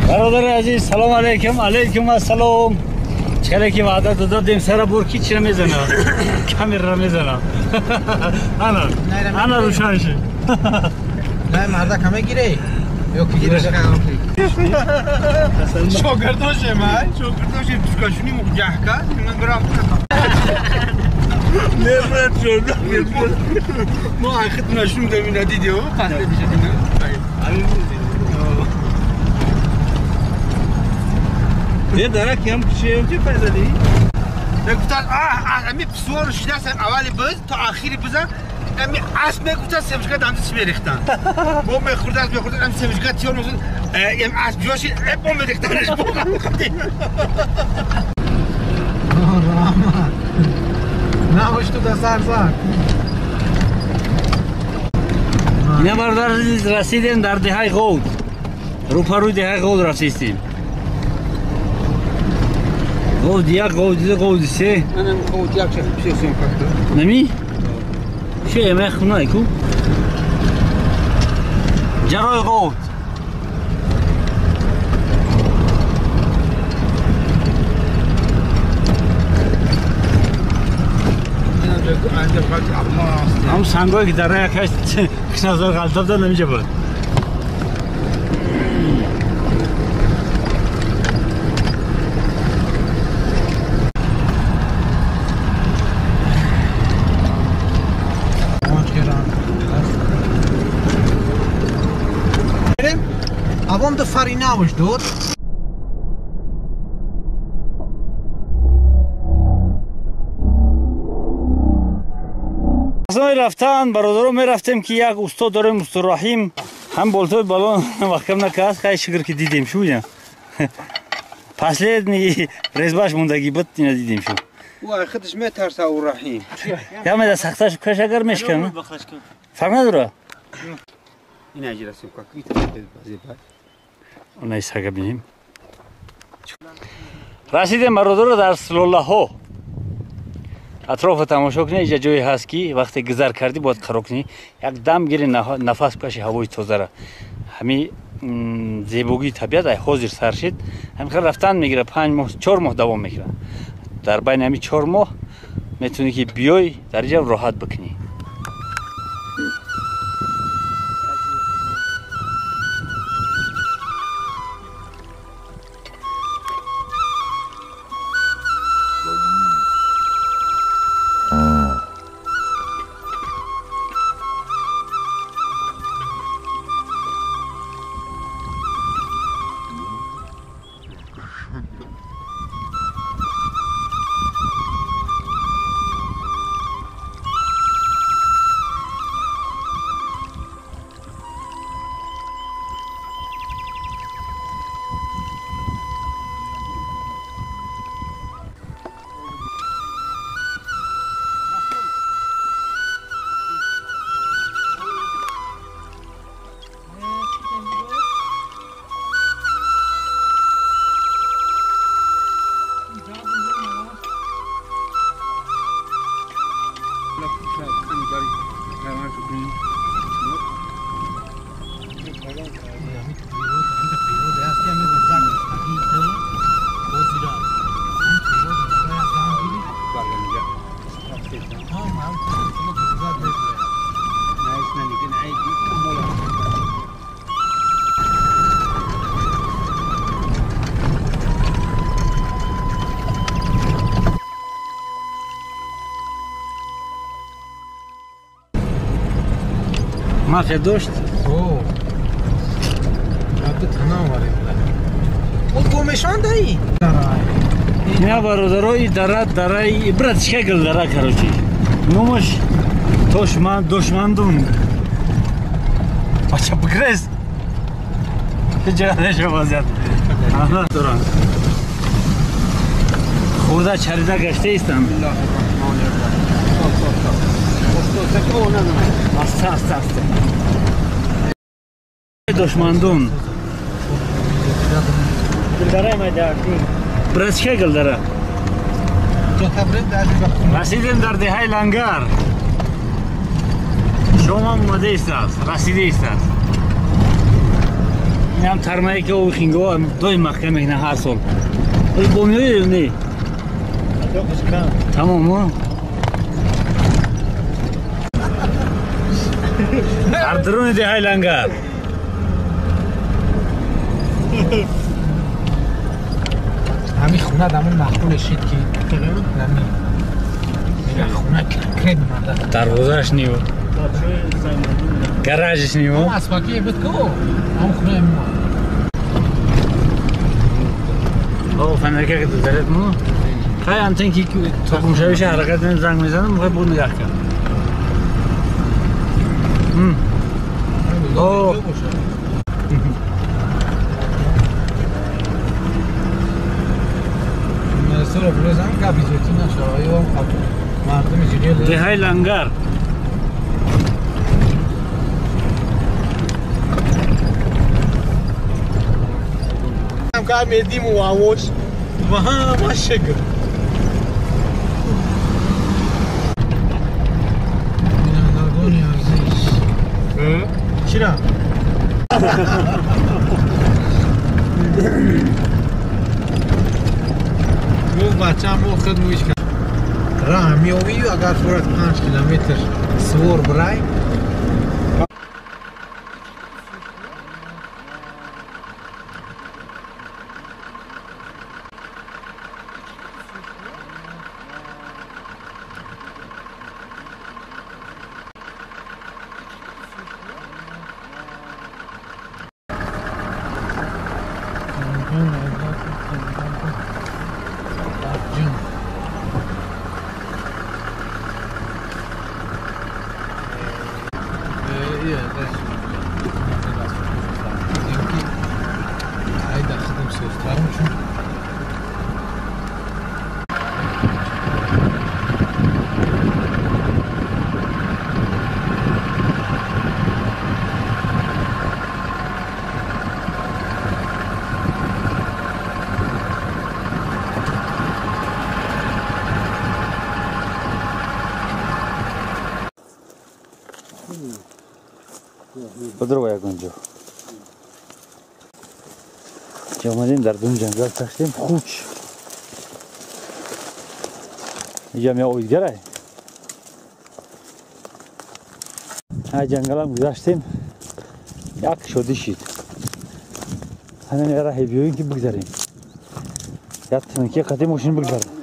برادر عزیز سلام علیکم. علیکم السلام. چرا که وعده دادیم سر برکی چرا میزنه؟ کامera میزنه. انا روشن شه. نه مردا کمه گیره. yok گیره شاگرداشه من شاگرداشه تشکاشونی مجهکا من گرام نفرت شد ما اخت نشون دمینا دیدیو قهره میشه یه درک هم چه پیدالی گفتن امی سوار شده سن اولی بز تا آخری بزن امی اسم گفتن سمشگاه دامده چی بریختن با میخورده از میخورده امی سمشگاه تیار موزن ام اسم جوشی با میریختنش با نباش تو دستر زد اینا برادر رسیدیم در دهه غود روپروی دهه غود رسیدیم غود یک غود دو غود سه منم غود یک چه سیم کرده نمی؟ چه امه خونه کو؟ جرای غود هم سنگایی که در راه کشت کشنازار غلطاب دار نمیشه بود Avam da farina avuç dur. رفتن برادرم میرفتیم که یک استاد داریم استاد رحیم هم بالتوی بالون وقتم نکرد خیلی شکر که دیدیم شو اینا последний رزباش موندگی بود اینا دیدیم شو و خودش میترسه او رحیم یا میده سختش کش اگر میشکنه فرق نداره این اجراسیم که اون ایسا ببینیم رسیدیم برادر در سلوله ها اطراف تماشا کنی اینجا جایی هست که وقتی گذر کردی باید قرار کنی یک دم گیری نفس بکشی هوای تازه را همین زیبایی طبیعت حاضر سر شد همین رفتن میگیره 5 ماه 4 ماه دوام میگیره در بین همین 4 ماه میتونی که بیای در اینجا راحت بکنی ما که داشت اوه تو تنها وارد بود گمشان دایی اینا برادرای دره برد شکل دره کراچی نومش دشمندون بچه بگرز که جهدش بازید دوران خورده چریده گشته ایستم استه دشمندون دره مدارکی برد شکل دره رسیدیم در دهه لنگر شما اومده است رسیده است هم ترمایی که او خینگو هم دوی محکمه نه هر سال ای بومیوی نه تمام هر درونی ده های لنگر همین خونه دامون مخول شید که همین خونه کرد مرده دروازش نیو گراژش نیو اسفاکی بود کو هم خونه ما او فنرکه که دارد مو خیلی همتن که تو کمشویش حرکت من زنگ میزنم میخوای بود نگاه کن او سر بروزم کابیزوتی نشه یا مردم جیگل ده های لنگر هم که میدیم و آوش و هم شگر بینادرگانی عزیز چرا؟ گفت بچه هم خود مویش کرد راه میوی اگر فرات 5 کیلومتر سوار برای بدرو یک اونجا که آمدیم در دون جنگل کشتیم خوچ اینجا می آویدگره های جنگل هم گذاشتیم یک شدی شید همین را بیاییم که بگذاریم یک تنکی قدیم ماشین بگذاریم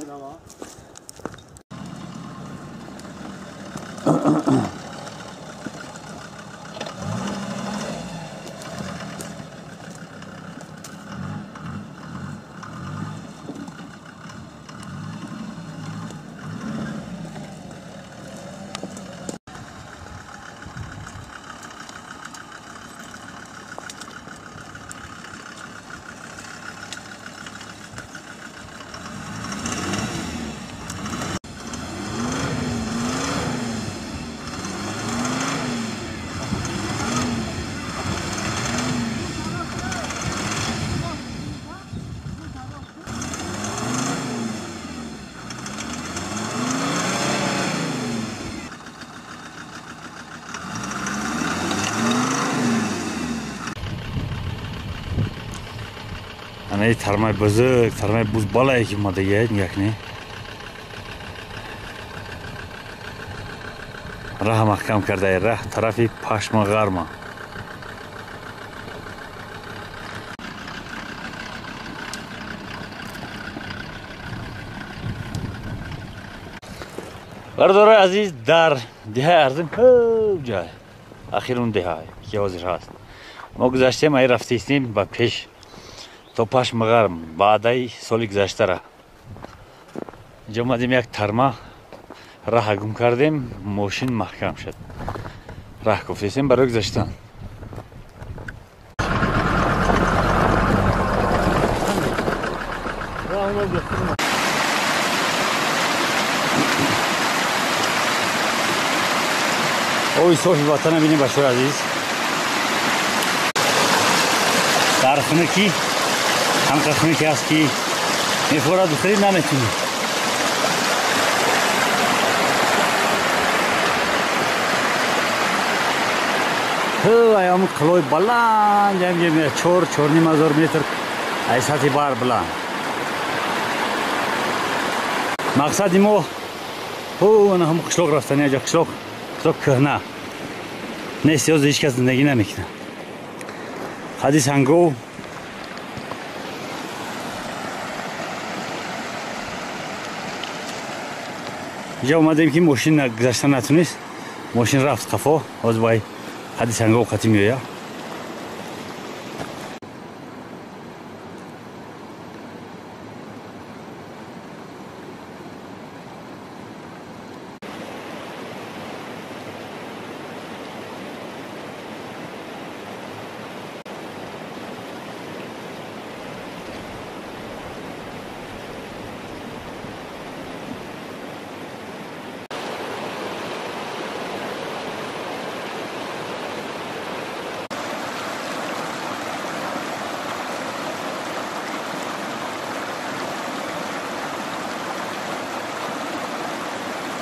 این ترمای بزرگ ترمای بوز بالایی که ماده یک نه راه محکم کرده راه طرفی پشم غرما برادرای عزیز در دهه ارزم جای اخیر اون دهه که حاضر هست ما گذشتیم ای رفتیم با پیش تو پشم غرم بعدای سالی گذشته را اینجا اومدیم یک ترما راه گم کردیم ماشین محکم شد راه گفتیم برای گذشتن اوی صوفی وطن بینیم بشور عزیز در خونه کی هم قسمی که هست که میفورد بخرید نمیتونی ayağımın kıloy balan cem çor nimazor metr ay sati bar balan. Maksadim o ana ham qishloq rastani aja qishloq kohna. Neyse o ish zindagi namikna. Hadi sango. Ja اومدیم که ماشین گذاشتن نتونست ماشین رفت قفا از بای حدی سنگا قطعی میویا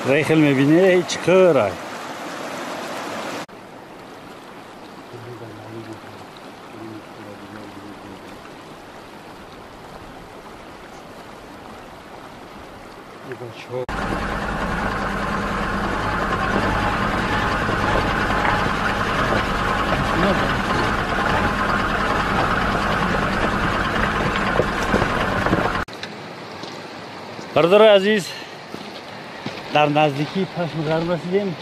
ریخل میبینه هیچ کاره برادر عزیز در نزدیکی پشم غرب رسیدیم.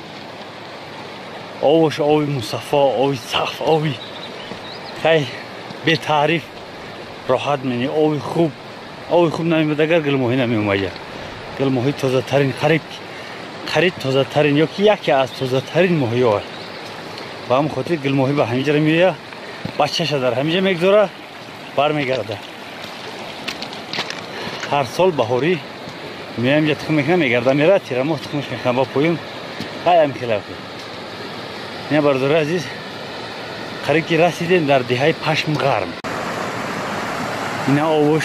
آبش آبی مصفا، آبی صاف، آبی خیلی به تعریف راحت منی. آبی خوب نمیاد اگر گلماهی نمیومد. گلماهی تازه ترین خرید تازه ترین یا که یکی از تازه ترین ماهی ها. و هم خاطر گلماهی به همینجا میاد. بچه‌ش در همینجا میگذاره برمیگرده. هر سال بهاری میایم یه تخم میکنم میگردم میره تیرمو تخمش میکنم با پویم قایم خلاف نه برادر عزیز قریب که رسیدیم در دهه پشم غرب. اینا آوش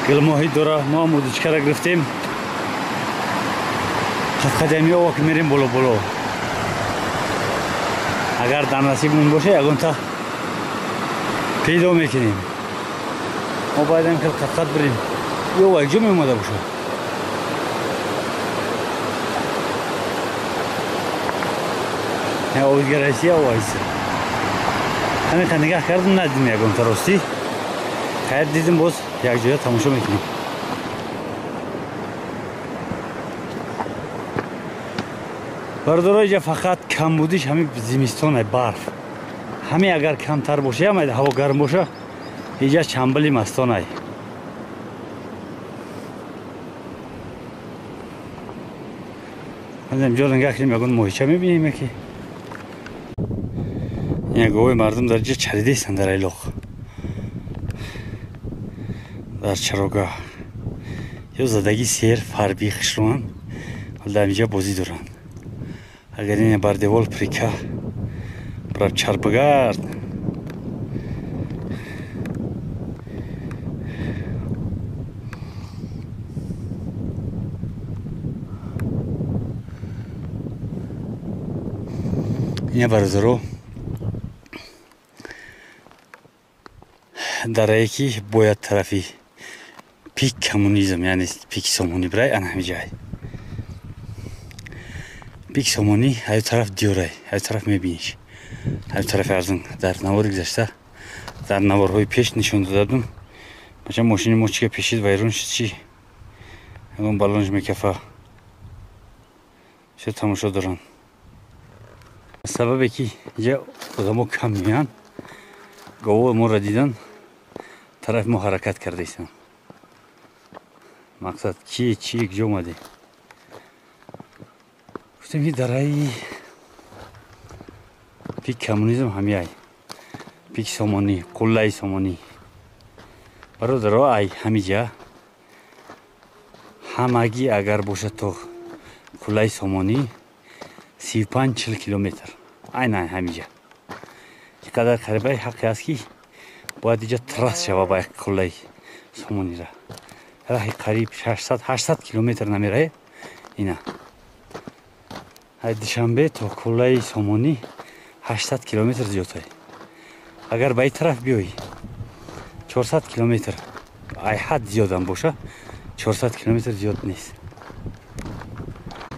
گلماهی داره. ما مودچکه را گرفتیم قدمی ها که میریم بالا اگر در نصیبمون باشه یگان تا پیدا میکنیم. ما باید هم که قد بریم یه وجه میومده باشه. نه اوزگرایسی اوایسی همین که نگاه کردم ندیدم یکم تا راستی خیر دیدم باز یک جایی تماشا میکنیم. برادرای اینجا فقط کم بودیش همین زمستان برف. همین اگر کمتر باشه هم هوا گرم باشه اینجا چنبلی مستان ای. من اینجا نگاه کنیم یکم ماهیچه میبینیم که این گوه مردم در اینجا چریده ایستن در ایلاق در چراگاه یا زدگی سیر فربی خشلوان ولی در اینجا بازی دارن. اگر این بردوال پریکه برای چرب بگرد این برادرو در یکی باید طرفی پیک کمونیزم یعنی پیک سامونی برای آن همه جای پیک سامونی های طرف دیوره های طرف میبینیش های طرف ارزن در نوار گذاشته در نوارهای پیش نشون دادم مثلا ماشین موچی که پیشید ویرون شد چی اون بالانج میکفه چه تماشا دارن. سببی که اینجا آدم‌ها کم میان گاو ما را دیدن طرف ما حرکت کرده ایستن. مقصد چی کجا اومده گفتم که درای پیک کمونیزم همیای پیک سامانی قلعه سامانی برادرها ای همیجا همگی اگر باشه تو قلعه سامانی 35-40 کیلومتر این همینجا چقدر قریبه حقی است که باید اینجا تراس شوه با یک قلعه سامانی را راه قریب 600-800 کیلومتر نمیره. اینا دوشنبه تا قلعه سامانی 800 کیلومتر زیادتای. اگر به این طرف بیایی 400 کیلومتر ای حد زیادم باشه 400 کیلومتر زیاد نیست.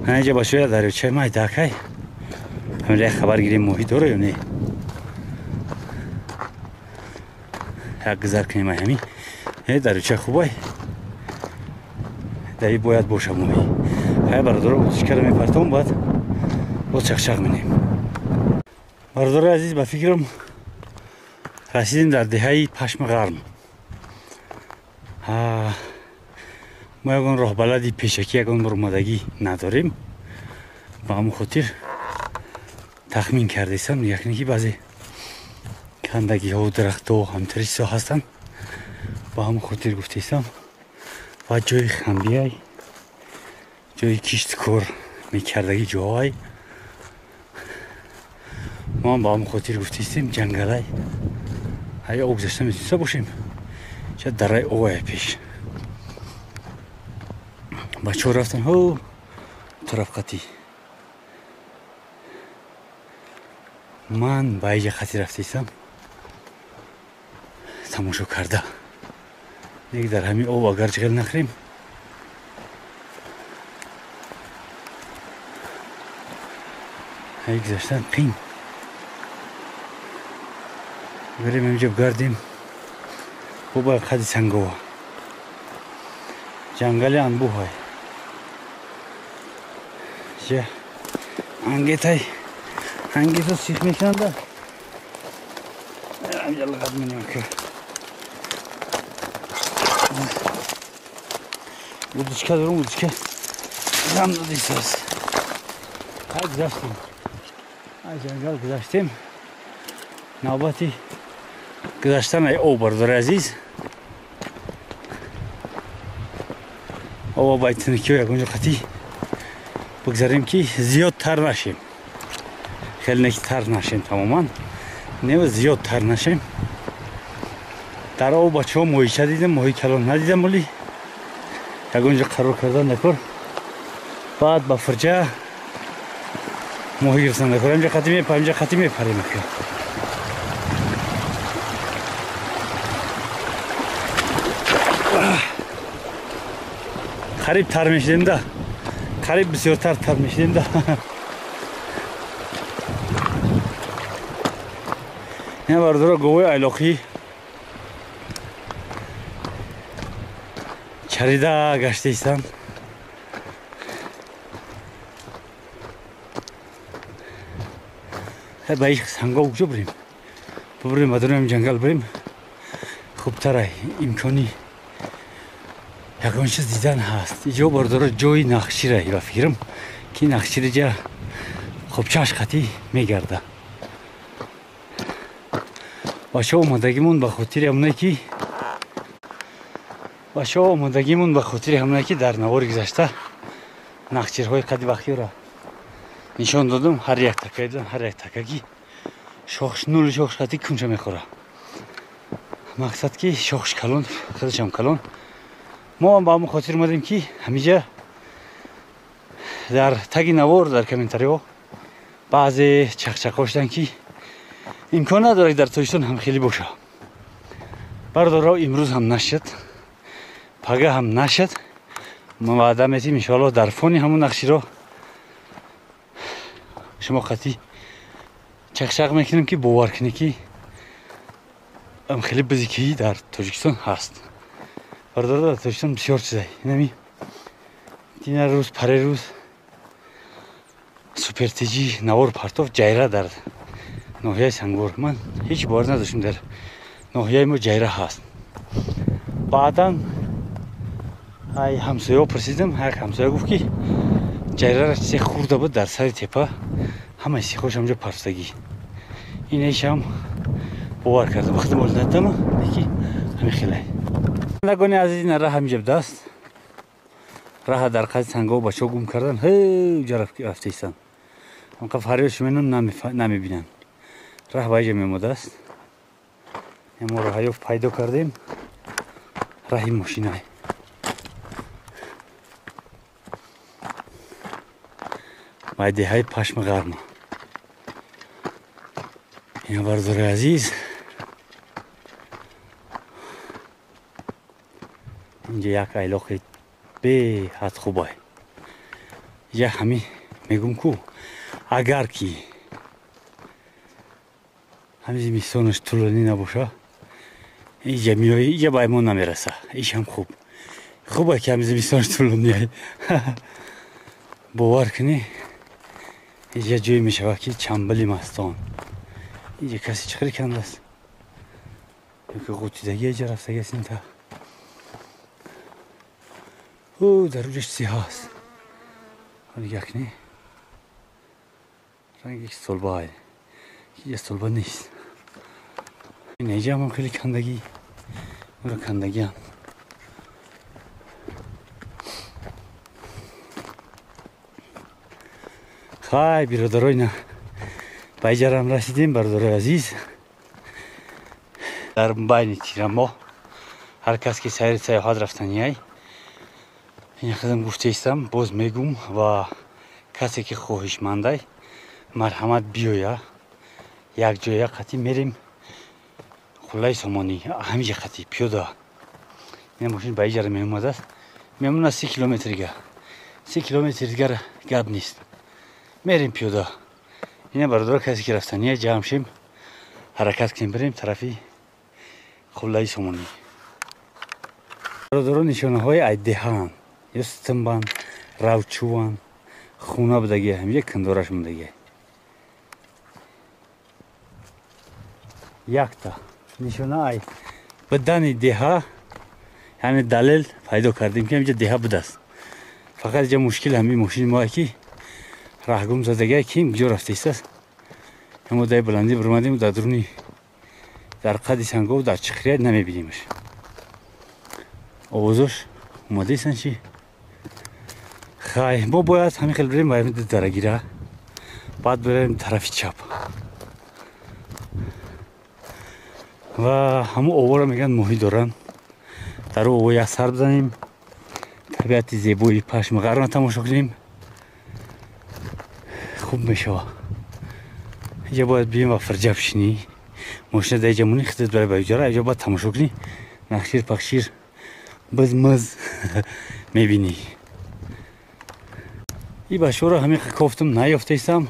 اینجا باشه دریاچه مای داکای همین خبر گیریم محیط داره یا نه. یک گذر کنیم همین دریاچه خوبه دایی باید باشه محیط. های برادر اتشکر میپرتم باید با چخچق منیم. برادر عزیز به فکرم رسیدیم در دهه پشم غرم. ما یکان راه بلدی پیشکی یکان برمدگی نداریم. با همون خاطر تخمین کرده ایستم یکنی که بعضی کندگی ها و درخت ها همتری سا هستن. با همون خاطر گفته ایستم و جای خنبیه جای کشت کار میکردگی جاهای ما هم با همون خاطر گفته ایستیم جنگل های های آب گذشته میتونسته باشیم چه درای آقای پیش بچه ها رفتن ها طرف خطی. من با ایجا خطی رفته ایستم تماشا کرده دیگه در همین آب اگر جغل نخریم های گذشتن قیم بریم اینجا بگردیم و با خدی سنگوه جنگل انبوه های چه انگیت های انگیت رو سیخ میکنن در اینجا لغت منیم که بودشکه دارم بودشکه زم دادیست هست های گذشتیم های جنگل گذشتیم نوبتی گذشتن ای او برادر عزیز او باید تنکی و یکونجا خطی بگذاریم که زیاد تر نشیم خیلی نکی تر نشیم تماما نه زیاد تر نشیم. در او بچه ها ماهیچه دیدم ماهی کلان ندیدم ولی یکونجا قرار کردن نکر بعد با فرجه ماهی گرفتن نکر همجا خطی میپریم که قریب تر میشدیم ده قریب بسیارتر تر میشدیم ده این برادر گوه علاقی چریده گشته ایستن با این سنگا کجا بریم مدرم جنگل بریم خوبتره امکانی یکان چیز دیدن هست. اینجا برادر جای نقشی را با فکرم که نقشی را جا خوب چاش خطی میگرده. باشه اومدگیمون به خاطر همونه که در نوار گذشته نقشیرهای قدی وقتی را نشان دادم. هر یک تکه دیدن هر یک تکگی نول شاخش خطی کنچه میخوره. مقصد که شاخش کلان خودش هم کلان. ما هم با همون خاطر اومدیم که همیشه در تگ نوار در کامنتری ها بعضی چخچق هاشتن که امکان نداره در تویشتون هم خیلی باشه. برادرها امروز هم نشد پگه هم نشد. ما وعده میتیم انشاءالله در فانی همون نقشی رو شما خطی چخچق میکنیم که باور کنی که هم خیلی بزیکی در تاجیکستان هست. برادر در تاجیکستان بسیار چیزایی اینمی دینر روز پره روز سوپرتیجی نوار پرتاف جایره در ناحیه سنگور من هیچ بار نداشتم. در ناحیه ما جایره هست. بعدا ای همسایه پرسیدم یک همسایه گفت که جایره را چیزی خورده بود در سر تپه همه سیخوش همجا پرستگی این ایش هم باور کردم وقتی مال ندادم که همین خیلی نگانی عزیز این راه همینجا بدست راه در قد سنگا بچه ها گم کردن هی جا رفته ایستن همقدر فریادش منم نمیبینن راه با اینجا میموده است. ما راهی رو پیدا کردیم راهی ماشین های باید های پشم غرمه اینا بردار عزیز اینجا یک علاقه به حد خوبه یا همین میگم کو اگر کی همین زمستونش طولانی نباشه اینجا میایی اینجا به ما نمیرسه ایش هم خوبه که همین زمستونش طولانیه باور کنی اینجا جای میشه که چنبلی مستان اینجا کسی چخری کنده است که قوتیدگی اینجا رفته گسین تا او در روش سیاه است نگاه کنی رنگ یک صلبه های یه صلبه نیست این اینجا هم خیلی کندگی اون رو کندگی هم خواهی برادرای نه به هم رسیدیم برادرای عزیز در بین تیرما هر کس که سیر سیاحت رفتنیه این خودم گفته ایستم باز میگم و کسی که خواهشمنده مرحمت بیاید یک جای قطعی میریم خلای سامانی همینجا قطعی پیاده این ماشین به اینجا میومد است میمونه 30 کیلومتر دیگه 30 کیلومتر دیگه گپ نیست میریم پیاده این برادر کسی که رفتنیه جمع شیم حرکت کنیم بریم طرفی خلای سامانی برادران نشانه های ایدهان یا ستنبان راوچوان خونه بدگی همینجا کندورش مندگی یک تا نشانه ای بدن دیها یعنی دلیل پیدا کردیم که اینجا دیها بوده است فقط اینجا مشکل همین ماشین ما که راهگم زدگی کیم کجا رفته است اما در بلندی برمدیم در درونی در قدی سنگا و در چخریه نمیبینیمش آوازش اومده ایستن چی خیلی ما باید همین خیلی بریم باید درگیره بعد بریم طرف چپ و همون اوه را میگن ماهی دارن در اوه یک سر بزنیم طبیعت زیبایی پشم غر را تماشا کنیم خوب میشه اینجا باید بیم و فرجه بشینی ماشین در اینجا مونی خطت برای بیجاره اینجا باید تماشا کنی نخشیر پخشیر بزمز میبینی این بشو را همین کفتم نیافته ایستم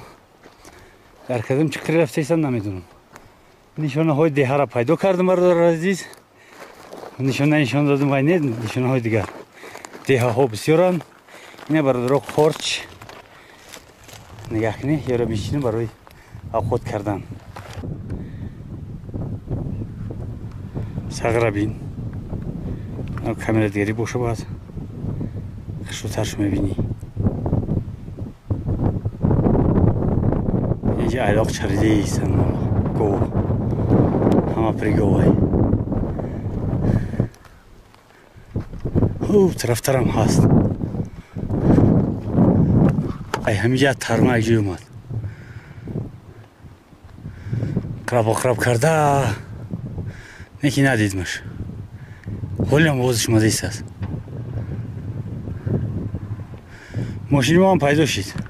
در کدام چکری رفته ایستم نمیدونم نشانه های دیه را پیدا کردم برادر عزیز نشان دادم و نه نشانه های دیگر دیه ها بسیارن اینه برادر خورچ نگاه کنی یا را میشینیم برای خود کردن سغره بین کامera دیگری باشه باید خشوترش میبینی اینجا علاق چریده ایستن گو همه پری گوهای او طرفترم هست ای همینجا ترمه اگجای اومد قرب کرده نکی ندیدمش ولی هم بازش مزه است ماشین ما هم پیدا شد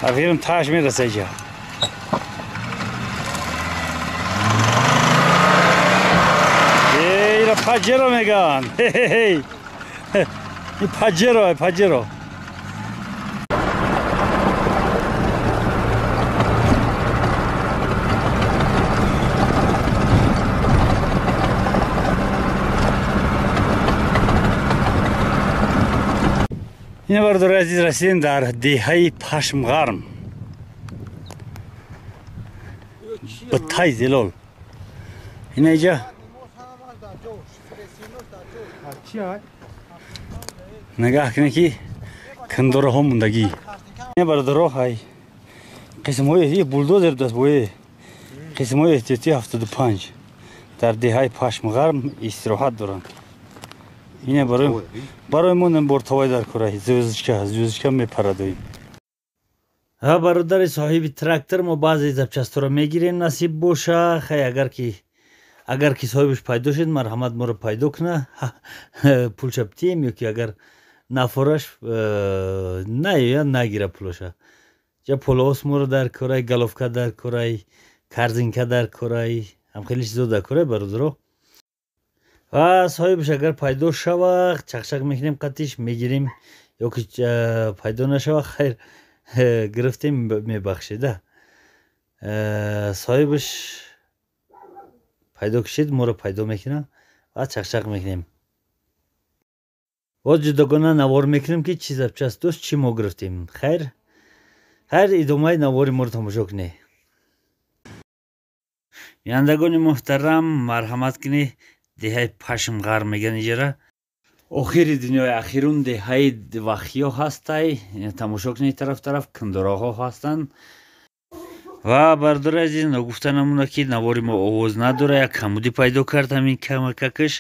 اخیرم تاش میرسه اینجا اینا پجرو میگن این پجرو این برادر عزیز رسیدیم در دیهای پشمغرم بطای زلال این اینجا نگاه کنه که کندوره ها موندگی این برادر های قسم های بولدوزر دست بویه قسم های احتیاطی 75 در دیهای پشمغرم استراحت دارن اینه برای من برتوای در کره زوزچکا میپردویم ها برادر صاحب تراکتور ما بعضی زبچستو رو میگیریم نصیب باشه خیلی اگر که صاحبش پیدا شد مرحمت ما رو پیدا کنه پول چپتیم یا که اگر нафораш наёяд нагира пулоша ҷа полоосморо дар кораи галовка дар кораи карзинка дар кораи ҳам хеле чизо дар кораи бародаро ва соҳибаш агар пайдо шавад чақчақ мекунем қатиш мегирем ё ки пайдо нашавад хайр гирифтем мебахшеда соҳибаш пайдо кишид моро пайдо мекунам ва чақчақ мекунем боз ҷудогона навор мекунем ки чӣ запчаст дост чӣ мо гирифтем хайр идомаи навори моро тамошо кунед бинандагони муҳтарам марҳамат кунед деҳаи пашм ғар меган иҷара охири дунёи ахирун деҳаи вахиё ҳастай тамошо кунед тараф киндораҳо ҳастанд ва бардори азиз нагуфта намуда ки навори мо овоз надора як камудӣ пайдо кард ҳамин камакакаш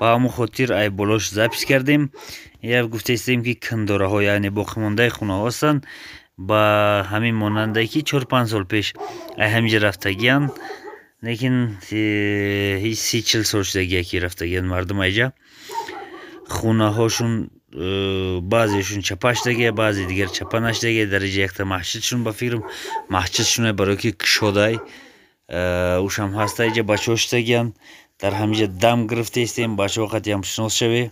ба ҳамон хотир ай болош запис кардем як гуфта истем ки киндораҳо яъне боқимондаи хунаҳо ҳастанд ба ҳамин монандае ки 4-5 сол пеш ай ҳамиҷа рафтагиянд лекин 30-40 сол шудагия ки рафтагиянд мардум айҷа хунаҳошун баъзешун чапа шудагия баъзе дигар чапа нашудагия дараҷа якта маҳҷидшун ба фикрам маҳҷидшуна барои ки кушодай ушам ҳаста иҷа бачаҳо шудагиянд дар ҳамиҷа дам гирифта истем бачаҳо қатъиям шинос шавед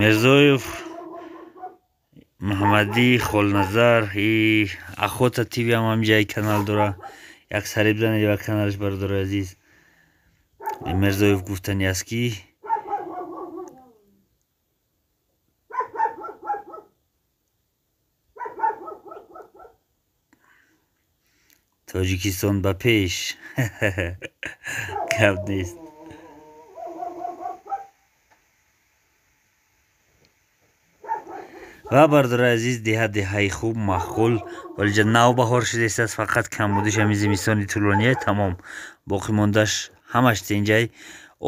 мирзоев муҳаммадӣ холназар ахота тиви ҳам ҳамҷаи канал дора як сари бизанед ва каналаш бародари азиз мирзоев гуфтани аст ки тоҷикистон ба пеш гап нест ва бардори азиз деҳаи хуб маъқул вале ҷа навбаҳор шудааст фақат камбудиш ҳамин зимистони тӯлония тамом боқӣ мондаш ҳамаш тенҷай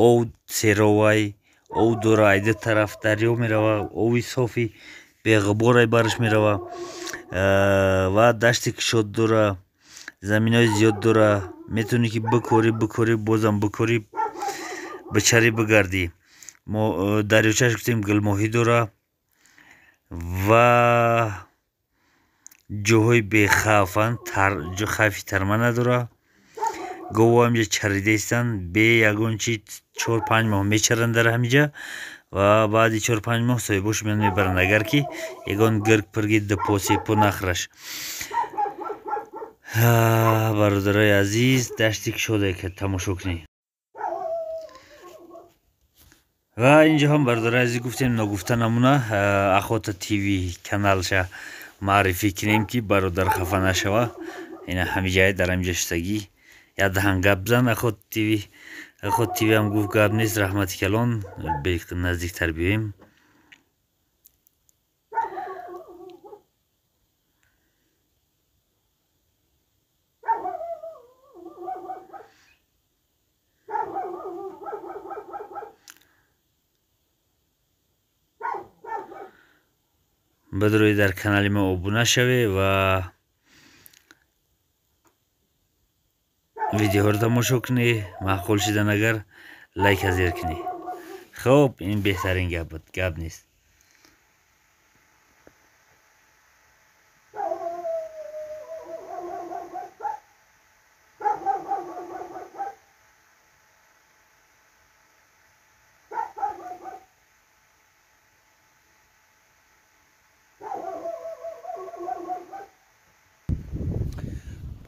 ов серовай ов дора айда тараф дарё мерава ови софи беғуборай бараш мерава ва дашти кушод дора заминҳои зиёд дора метавонӣ ки бикорӣ бозам бикорӣ бичарӣ бигардӣ дарёчаш гуфтем гилмоҳӣ дора ва ҷоҳои бехавфанд хавфи тарма надора гово ҳамҷа чарида истанд бе ягон чи 4-5 моҳ мечаранд дар ҳамиҷа ва баъди 4-5 моҳ соҳибош меянд мебаранд агар ки ягон гирг пирги дипосепо нахӯраш бародарои азиз дашти кушоде ки тамошо кунед ва инҷо ҳам бародари азиз гуфтем ногуфта намуна ахота тиви каналша маърифӣ кунем ки бародар хафа нашава ина ҳамиҷае дар ҳамиҷа шудагӣ як даҳан гап бизан ахот тиви ҳам гуфт гап нест раҳмати калон наздиктар биёем бадрои дар канали мо обуна шавед ва видеоҳоро тамошо кунед маъқул шудан агар лайк азер кунед хуб ин беҳтарин гап буд гап нест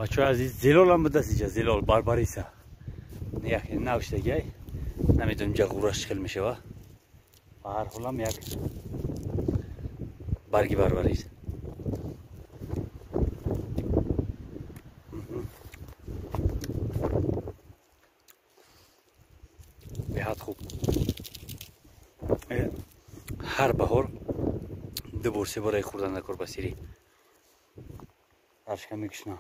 бачаҳои азиз зелолам будаст иҷа зелол барбариса як навштагиай намедонем ҷа ғураш чӣ хел мешава ба ҳар ҳолам як барги барбарис беҳад хуб ҳар баҳор ду бор се бораи хӯрдан накор ба сирӣ ҳарчка мекушна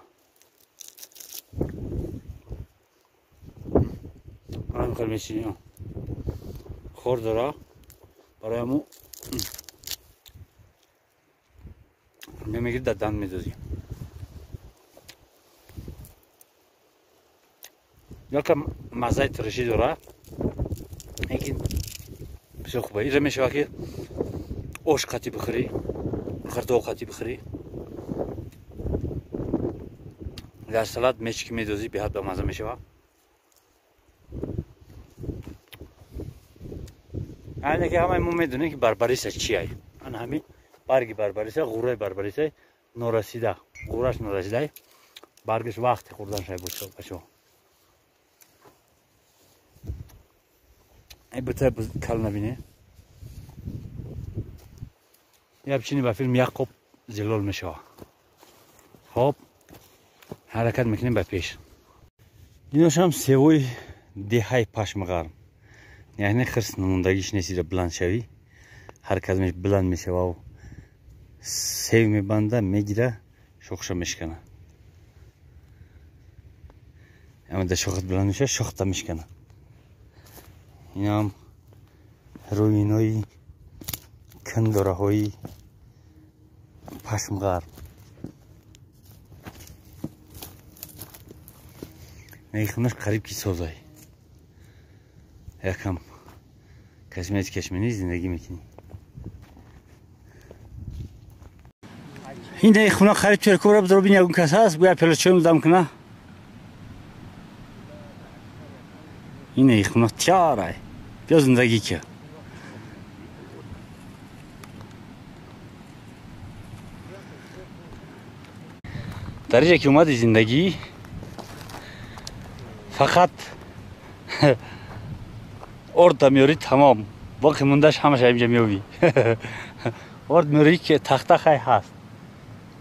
خیلی میشینیم خورد را برای مو میگیری دادن میدازیم یکم مزه ترشی داره لیکن بسیار خوبه اینجا میشه که اوش قطی بخوری خردو قطی بخوری در سلات میچکی میدازی به حد به مزه میشه اینه که همه ما میدونیم که بربریسه چیه آن همین برگی بربریسه غوره بربریسه نورسیده غورش نورسیده برگش وقت خوردن شای بچه این بطه کل نبینه یه بچینی با فیلم یعقوب زلال میشه خب حرکت میکنیم به پیش اینوش هم سوی دههای پشمغرم یعنی خرس نموندگیش نیستی را بلند شوی حرکت میش بلند میشه و سیو میبنده میگیره شخصه میشکنه اما در شخص بلند میشه شخصه میشکنه این هم روی نوی کندوره های پشمغر میخونش قریب کی سوزای یکم کشمیت کشمینی زندگی میکنی این دیگه خونه قریب توی کوره بدرو بین یکون کس هست باید پلوچویم دم کنه این دیگه خونه تیاره بیا زندگی که در اینجا که اومدی زندگی فقط ارد میاری تمام باقی موندهش همش اینجا میوی ارد میاری که تخته خیلی هست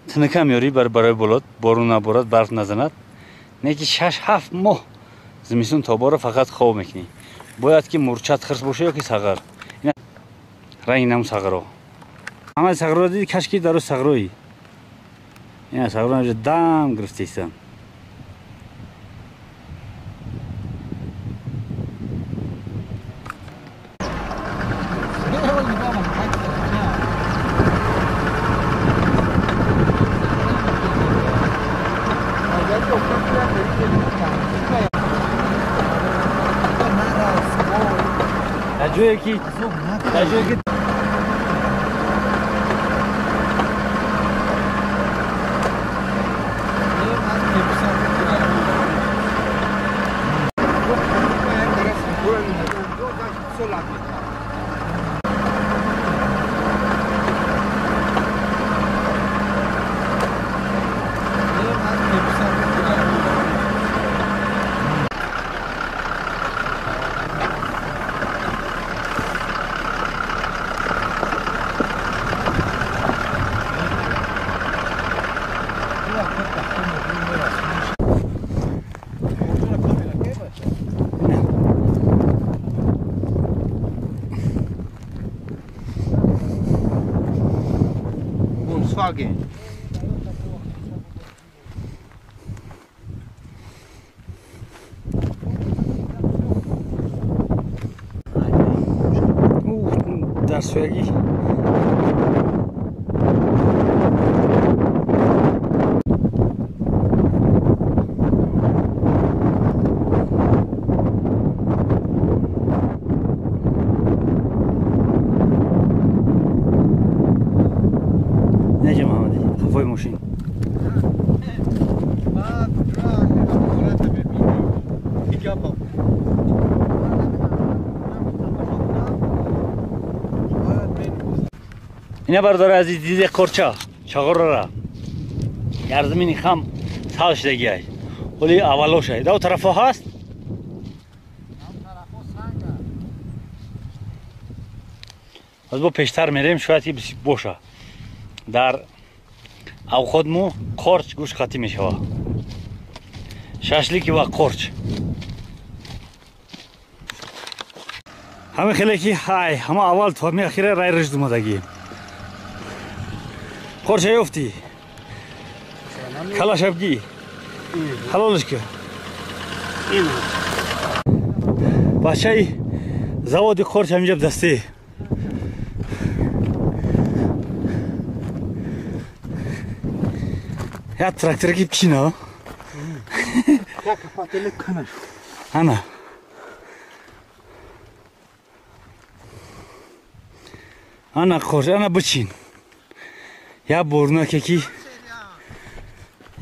تنکه میاری برای بلد بارون نبارد برف نزند نه که 6-7 ماه زمستون تاباره فقط خواب میکنی باید که مرچت خرس باشه یا که سغر رنگ نمو سغرها همه سغرها دیدی کشکی در سغرهایی این سغرها اینجا دم گرفته ایستن جایی که Volkswagen. در سویگی نجم محمدی خفای ماشین اینا برداره از دیده کرچا چاقر را یارزمینی خم سال شدگی های ولی اولوش های دو طرف هست از با پیشتر میریم شاید که بسی بوشه در او خودمو قرچ گوش خطی میشه شاشلیکی و قرچ همه خیلی که های همه اول تو همه اخیره رای رشد اومدگی قرچ یفتی کلاش ابگی حلالش که بچه زواد قرچ همینجا دسته Ya traktör gibi kina. Ya kapatılıp kanır. Ana. Ana koş, ana bıçın. Ya boruna keki.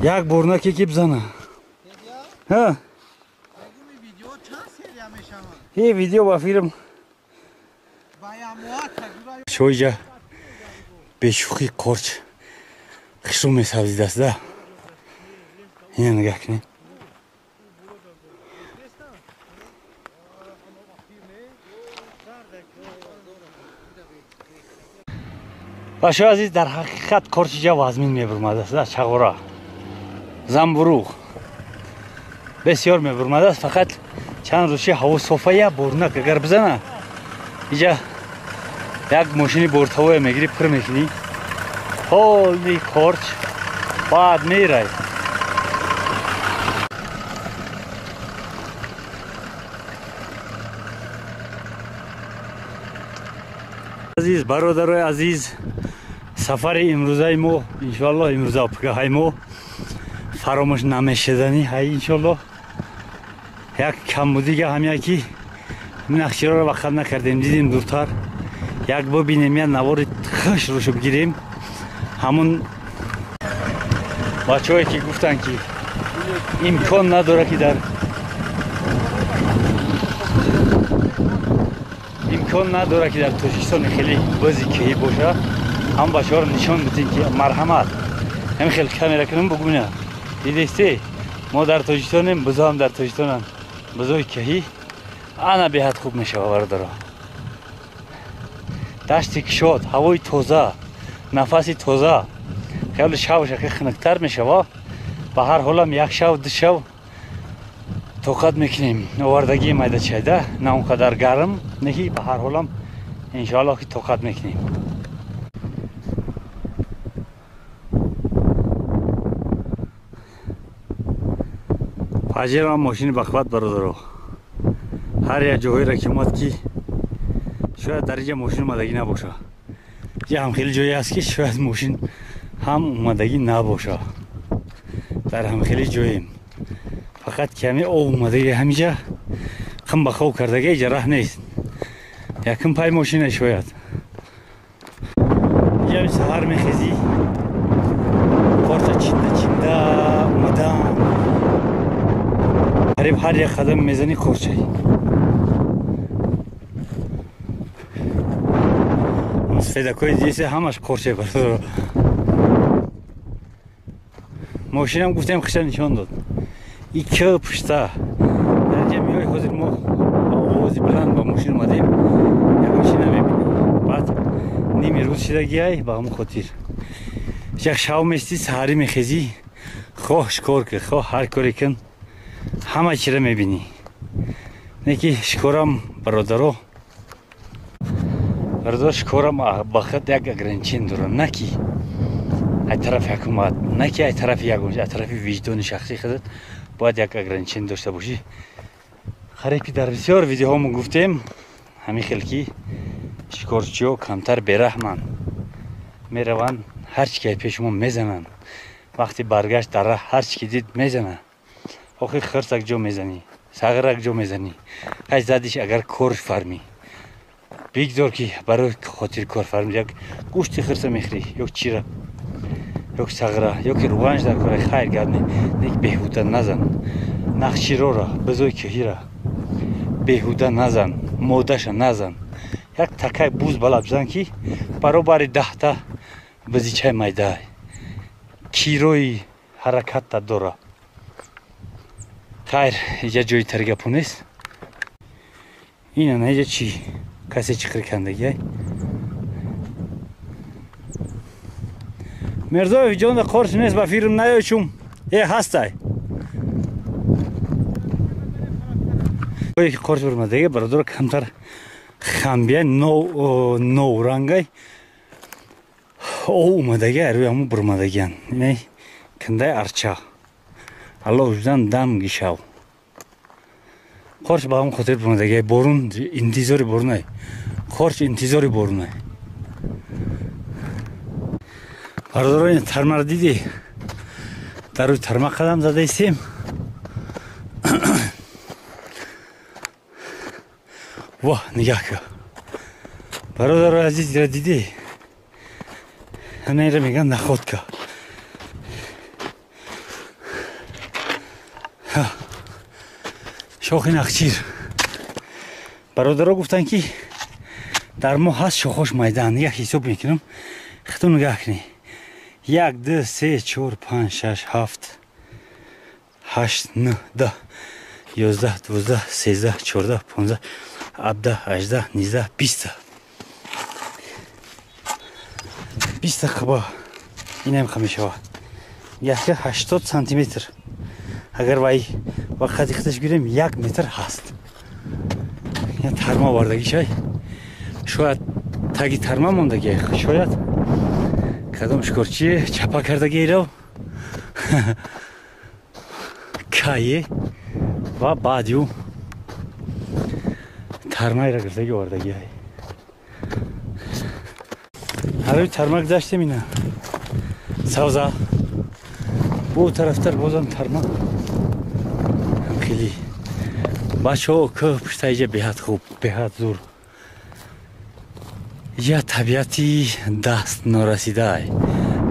Ya boruna keki bzana. Ha. İyi video var film. Şoyca. Beşuki korç. Kışım mesavizdas da. Yine ne gakni. و شو عزیز در حقیقت کورچیجا وازمین میبرماده است چغورا زنبورو بسیار میبرماده است فقط چند روشی هوا صافه یا برنک اگر بزنه اینجا یک ماشینی برتوه میگیری پر میکنی کلی کورچ بعد میره عزیز برادرای عزیز سفر امروزای ما انشالله امروز پگاه ما فراموش نمیشدنی های انشالله یک کمبودی هم یکی نقشه را وقت نکردیم دیدیم دورتر یک ببینیم یا نوار خش روشو بگیریم همون بچه‌هایی که گفتن که امکان نداره که در امکان نداره که در تاجیکستان خیلی بازی کهی باشه هم بچه ها رو نشان بدین که مرحمت هم خیلی کامera کنم بگونه دیدستی ما در تاجیکستانیم بزا هم در تاجیکستان بزای کهی انا بهت خوب میشه برادرها دشتی که شد هوای تازه نفسی تازه خیلی شبش که خنکتر میشه و به هر حال هم یک شب دو شب توقت میکنیم آوردگی میده چایده نه اونقدر گرم نهی به هر حال هم انشاءالله که توقت میکنیم فجر هم ماشین بخوت برادرو هر یک جایی را که ماد که شاید در اینجا ماشین اومدگی نباشه یا هم خیلی جایی هست که شاید ماشین هم اومدگی نباشه در هم خیلی جاییم فقط کمی آب اومده همینجا خم بخو کردگی اینجا راه نیست یکم پای ماشین شاید اینجا سهر میخیزی کارتا چنده اومدن قریب هر یک قدم میزنی کارچه فداکوی دیسه همش کارچه برده ماشینم گفتم خشن نشان داد این که پشته در اینجا میای حاضر ما آوازی بلند با ماشین اومدیم یک ماشین نمیبینیم بعد نیمی روز شدگی با همون خاطر یک شب میستی سهری میخیزی خواه شکار که خواه هر کاری کن همه چی را میبینی نکی شکارم برادرو شکارم بخط یک اگرنچین داره نکی ای طرف حکومت نکی ای طرف یک ای طرف وجدان شخصی خودت باید یک اگرنچین داشته باشی خریپی در بسیار ویدیو همون گفتیم همین خلکی شکارچیو کمتر برحمن میرون هر چی که پیش ما میزنن وقتی برگشت در راه هر چی که دید میزنن آخه خرسک جو میزنی ساغرک جو میزنی کاش زدیش اگر کورش فرمی بگذار که برای خاطر کار فرمی یک گوشت خرس میخری یک چیره یک ساغره یک روانج در کار خیر گردنی یک بهوده نزن نقشی را بزای کهی را بهوده نزن مودش نزن یک تکای بوز بالا بزن که برابر 10 تا بزیچه میده کیروی حرکت تا داره خیر اینجا جای ترگپو نیست اینه نه اینجا چی کسی چیکار کندگی مرزا جان دا قرش نیست با فیلم نیایچوم هستای قرش برمدگی برادر کمتر خمبیه نو رنگای او اومدگی روی همون برمدگیان نه کنده ارچا الله وجدان دم گیشاو قرش با هم خاطر برمدگی بارون انتظاری بارونه قرش انتظاری بارونه برادران ترمر دیدی дар рӯи тармақ қадам зада истем. Ва нигоҳ кун. Бародари азизро дидӣ? Ҳамаинро мегӯям находка. шохи нахчир. Бародаро гуфтанд ки дар моҳ ҳаст шохош майдан. Нигоҳ ҳисоб мекунам. худтон нигоҳ кунӣ. 1 2 3 4 5 6 7 8 9 10 11 12 13 14 15 17 18 19 20 20 қаба. инам хамешава. Яхи 80 сантиметр. Агар вай вақти худаш гирем 1 метр ҳаст. Я тарма вардаги шай. Шояд таги тарма мондаги, шояд кадом шикорчи чапа кардагиро. Кае ва баъдю тармайро гирдаги вардаги. ҳарои тарма гузаштем ина. Савза. Бу тарафтар бозам тарма. Хели бачаҳо кӯ пуштаиҷа беҳад хуб, беҳад зур. Я табиати даст норасидай.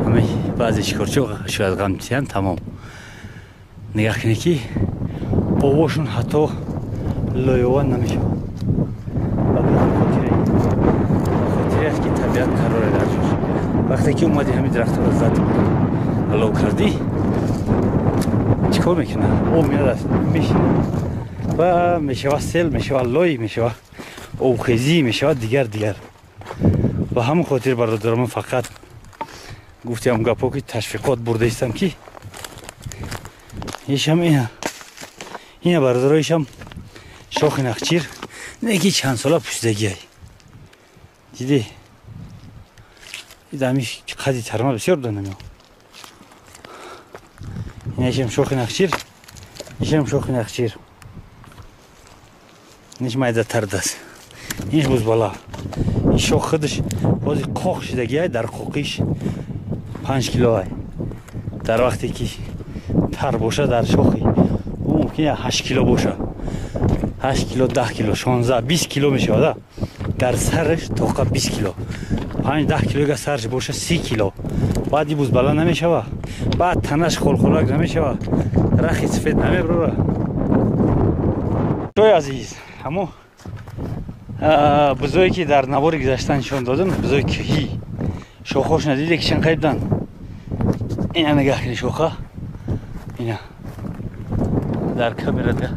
Ҳамаи баъзе шикорчиҳо шояд ғамтиян тамом. Нигоҳ кунед ки овошон ҳатто лоёва намешавад. хотире аст ки табиат қароре дар ҷош. вақте ки омади ҳамин дарахтҳоро задӣ алов кардӣ, чӣ кор мекунад? Об меояд мешинад ва мешавад сел, мешавад лой, мешавад обхезӣ, мешавад дигар. Ба ҳамон хотир бародарам фақат гуфтам гапо ки ташвиқот бурда истам ки ишам ина бародаро ишам шохи нахчир неки чанд сола пуштагиай. дидӣ? идами қади тарма бисёр донам. ина ишам шохи нахчир. ишам шохи нахчир. иниш майдатар даст. иниш бузбала. ин шох худаш бози қоқ шидагиай, дар қоқиш 5 килоай. дар вақте ки тар боша дар шохи мумкин 8 кило боша. 8 кило, 10 кило, 16, 20 кило мешавад. дар сараш тоқа 20 кило. 5-10 килога сараш боша 30 кило. баъди бузбала намешава. баъд танаш холхолак намешава. рахи сфед намеброра. чой азиз, ҳамо бузое ки дар навори гузашта нишон додам, бузои кӯҳӣ. шохош надиде ки чанд қайбдан. ина нигоҳ кунед шоха. ина дар камерада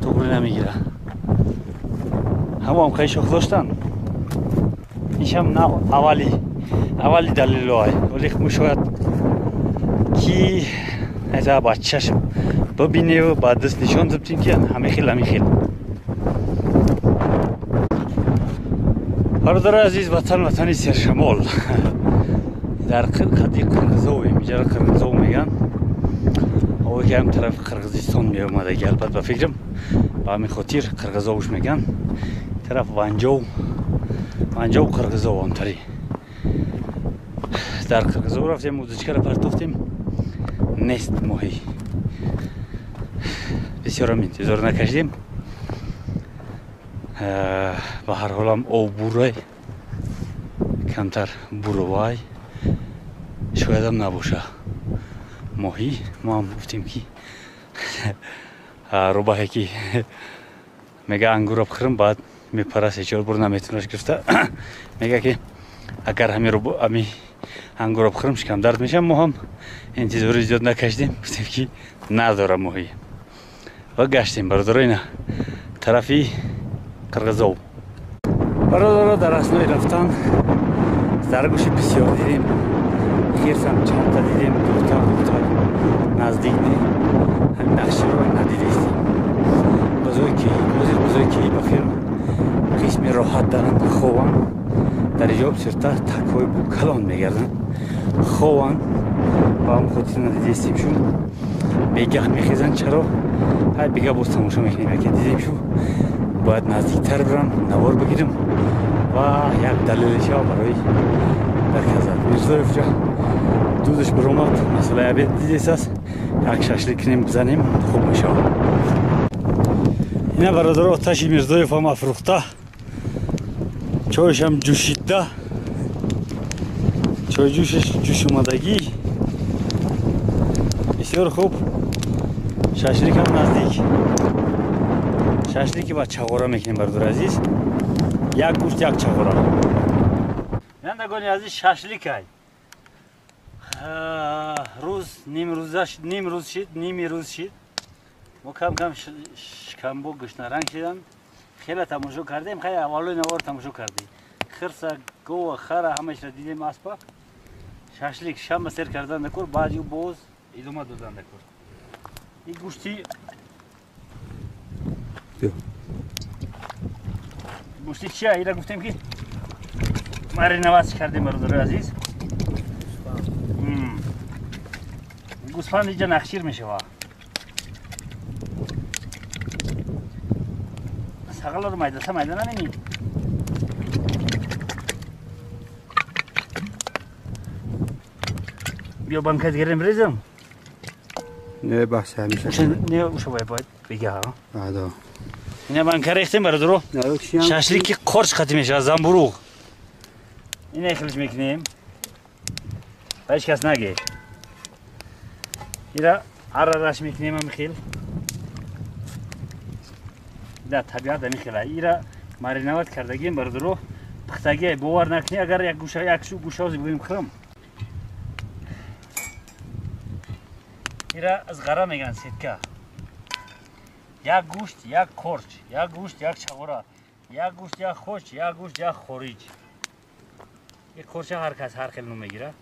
туғри намегира. ҳамаам қай шох доштан. ишам аввали далилоай. вале шояд ки ба чашм бибинев, ба даст нишон дадем ки ҳамин хел. бародари азиз, ватани Сершамол. дар қади Қирғизовем, иҷара Қирғизов меган. ове ки ҳам тарафи Қирғизистон меомадаги, албат ба фикрам ба ҳамин хотир Қирғизовуш меган. тараф Ванҷов Қирғизов онтари. дар Қирғизов рафтем, удочкаро партофтем. нест моҳӣ. бисёрам интизор накашидем. ба ҳар ҳолам об бурай, камтар буровай шоядам набоша моҳӣ. мо ҳам гуфтем ки рӯбаҳе ки мега ангура бихӯрам баъд мепара 3-4 бор наметавонаш гирифта. мега ки агар ҳами ангура бихӯрам шикам дард мешавам. мо ҳам интизори зиёд накашидем, гуфтем ки надорам моҳӣ ва гаштем. бародаро ина тарафи Қирғизов. бародаро дар аснои рафтан заргӯши бисёр дидем. хирсам чандта дидем. духтар наздик ҳамин нақширо надидистем. бузои ки бахир қисми роҳат даранд, хован дар иҷоб сурта такҳои калон мегарданд. хован ба ҳам хотир надидистем. шун бегаҳ мехезанд. чаро ҳай бега боз тамошо мекунем. яке дидем шу бояд наздиктар бирам, навор бигирам ва як далелиша барои дар казад. Мирзоевҷа дудаш биромад масъалаи обед дидес аст. یک ششلیک کنیم بزنیم خوب میشه. اینا برادر آتش میرزایف هم افروخته، چایش هم جوشیده، چای جوشش جوش اومدگی بسیار خوب. ششلیک هم نزدیک، ششلیکی با چغورا میکنیم برادر عزیز. یک گوشت یک چغورا. نندگانی عزیز ششلیک های روز نیم روز شد، نیمی روز شد. ما کم کم شکمبو گشنه رنگ شدن. خیلی تماشا کردیم، خیلی اولوی نوار تماشا کردیم. خرسه گو و خره همش را دیدیم اسبا. ششلیک شام سر کردن نکور، بعد یو باز ادامه دادن نکور. این گوشتی گوشتی چیه؟ اینا گفتیم که مرینواز کردیم برادر عزیز. گوسفند اینجا نخشیر میشه وا. ساقل رو میدانه نمی. بیا بانکت گریم بریزم. نه بحث همیشه. نه وشو باید بگه ها. آدا. اینا بانکت ریختیم برادرو. ششلیک قرص ختم میشه از زنبورو. اینه خلج میکنیم. هیچ کس نگه. اینا عرارش میکنیم هم خیل. در طبیعت میخیله. اینا مارینوات کردگیم برادرو. پختگی باور نکنی اگر یک گوشه از بگیم خرم. اینا از غره میگن سیدکه. یک گوشت یک کرچ، یک گوشت یک چغورا، یک گوشت یک خوش، یک گوشت یک خوریج. یک کرچ هر کس هر خیل نو میگیره.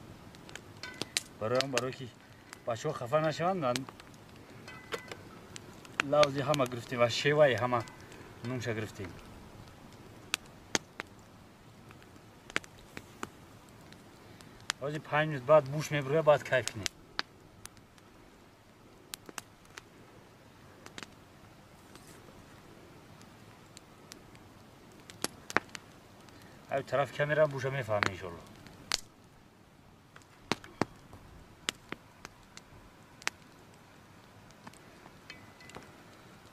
برای که بچه‌ها خفه نشوند لوزی همه گرفتیم و شیوه همه نونش گرفتیم. بازی 5 منوت بعد بوش میبره بعد کیف کنیم. ای طرف کامera بوشه میفهمه ان شاء الله.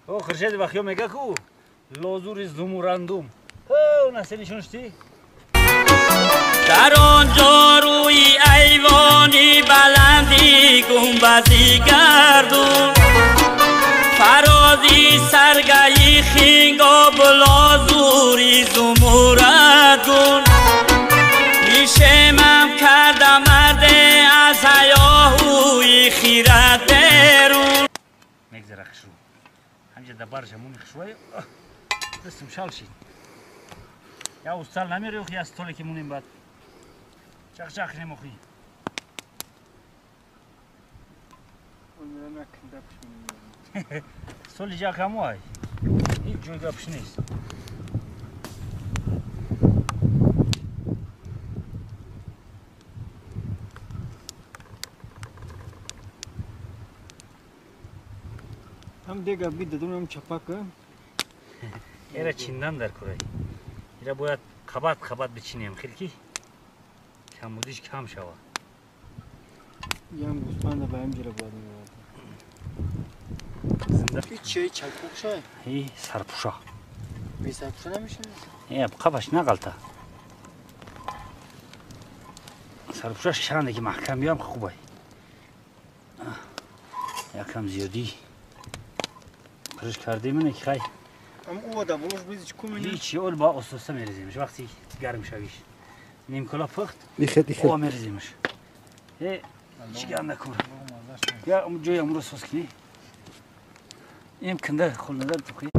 او خرشید بخیو میگه کو لازور زمورندوم. او نسلشون شتی؟ در آنجا روی ایوانی بلندی گنبدی گردون، فرازی سرگهی خینگا بلازوری زموردون. میشمم کردم مرده از هیاهوی خیرت درون. میگذره خشو همجا دبارش همونی خشوی دستم شال شید. یا استال نمیره اخی از طوله که مونیم بعد چخ چخ نموخی. سولی جا کمو های هیچ جوی گپش نیست. هم دیگه بید دادون هم چپک ایره چیندن در کرای. ایره باید خبات بچینیم خیلی کم بودیش کم شوه. یه هم گوسفند به هم جره باید میاد. زنده این چیه چکوکشه؟ ای سرپوشا. بی سرپوشه نمیشه؟ ای قفش نغلطه. سرپوشاش شرنده که محکم بیام خوبه. یکم زیادی قرش کردیم اینه که خیلی اما او دا بلوش بیزی چکو مینه؟ هیچی اول با اساسه میریزیمش وقتی گرم شویش. نیم کلا پخت دیخت او میریزیمش. چی گرم نکنه. یا جوی امروز سوز کنی. این کنده خل ندار تو کنی.